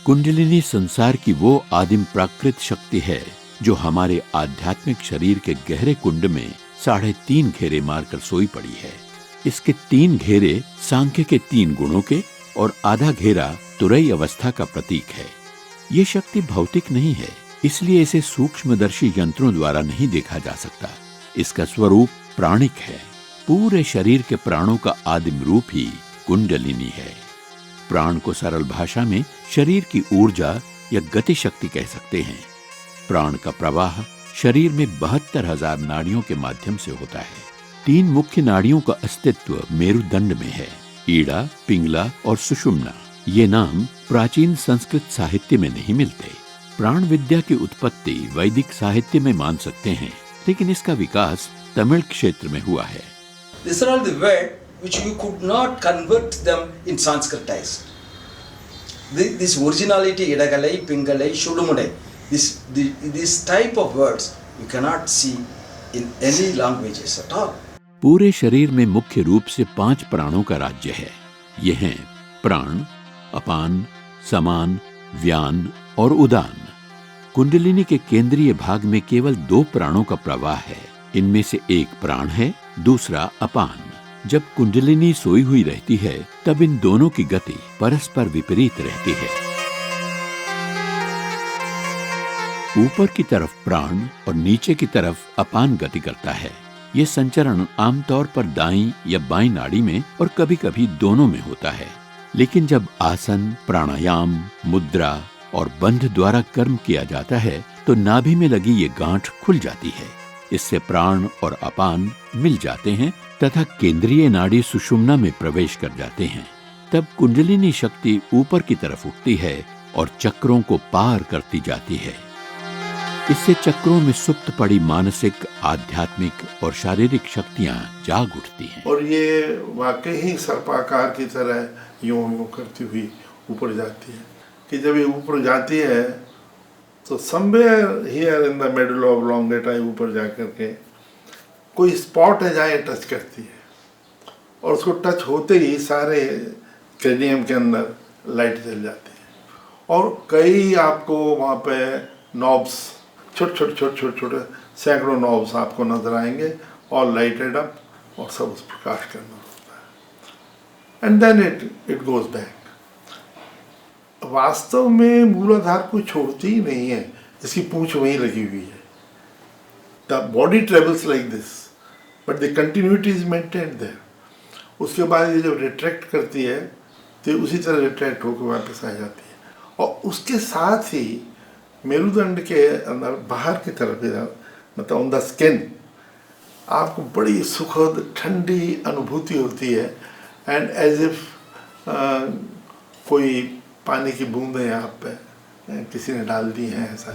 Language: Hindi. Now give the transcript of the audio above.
कुंडलिनी संसार की वो आदिम प्राकृत शक्ति है जो हमारे आध्यात्मिक शरीर के गहरे कुंड में 3.5 घेरे मारकर सोई पड़ी है। इसके 3 घेरे सांख्य के 3 गुणों के और आधा घेरा तुरई अवस्था का प्रतीक है। ये शक्ति भौतिक नहीं है, इसलिए इसे सूक्ष्मदर्शी यंत्रों द्वारा नहीं देखा जा सकता। इसका स्वरूप प्राणिक है। पूरे शरीर के प्राणों का आदिम रूप ही कुंडलिनी है। प्राण को सरल भाषा में शरीर की ऊर्जा या गति शक्ति कह सकते हैं। प्राण का प्रवाह शरीर में 72,000 नाड़ियों के माध्यम से होता है। 3 मुख्य नाड़ियों का अस्तित्व मेरुदंड में है, ईड़ा, पिंगला और सुषुम्ना। ये नाम प्राचीन संस्कृत साहित्य में नहीं मिलते। प्राण विद्या की उत्पत्ति वैदिक साहित्य में मान सकते हैं, लेकिन इसका विकास तमिल क्षेत्र में हुआ है। These are all the words which you could not convert them in Sanskritized. This originality, Idagalai, Pingalai, Shudumudai, this type of words you cannot see in any languages at all. पूरे शरीर में मुख्य रूप से 5 प्राणों का राज्य है। ये हैं प्राण, अपान, समान, व्यान और उदान। कुंडलिनी के केंद्रीय भाग में केवल 2 प्राणों का प्रवाह है। इनमें से एक प्राण है, दूसरा अपान। जब कुंडलिनी सोई हुई रहती है तब इन दोनों की गति परस्पर विपरीत रहती है। ऊपर की तरफ प्राण और नीचे की तरफ अपान गति करता है। ये संचरण आमतौर पर दाईं या बाईं नाड़ी में और कभी-कभी दोनों में होता है। लेकिन जब आसन, प्राणायाम, मुद्रा और बंध द्वारा कर्म किया जाता है तो नाभि में लगी ये गांठ खुल जाती है। इससे प्राण और अपान मिल जाते हैं तथा केंद्रीय नाड़ी सुषुम्ना में प्रवेश कर जाते हैं। तब कुंडलिनी शक्ति ऊपर की तरफ उठती है और चक्रों को पार करती जाती है। इससे चक्रों में सुप्त पड़ी मानसिक, आध्यात्मिक और शारीरिक शक्तियां जाग उठती हैं। और ये वाकई ही सर्पाकार की तरह यूं करती हुई ऊपर जाती है कि जब ये ऊपर जाती है तो somewhere here in the middle of लॉन्गेटा ऊपर जाकर के कोई स्पॉट है जहाँ ये टच करती है और उसको टच होते ही सारे क्रेनियम के अंदर लाइट जल जाती है और कई आपको वहाँ पे नॉब्स छोटे सैकड़ों नॉब्स आपको नजर आएंगे और लाइटेड अप और सब उस प्रकाश के अंदर होता है and then it goes back. वास्तव में मूलाधार कोई छोड़ती ही नहीं है, इसकी पूंछ वहीं लगी हुई है। The body travels like this but the continuity is maintained there. उसके बाद ये जब रिट्रैक्ट करती है तो उसी तरह रिट्रैक्ट होकर वापस आ जाती है और उसके साथ ही मेरुदंड के अंदर बाहर की तरफ मतलब ऑन द स्किन आपको बड़ी सुखद ठंडी अनुभूति होती है एंड एज इफ कोई पानी की बूंदें आप पे किसी ने डाल दी हैं ऐसा।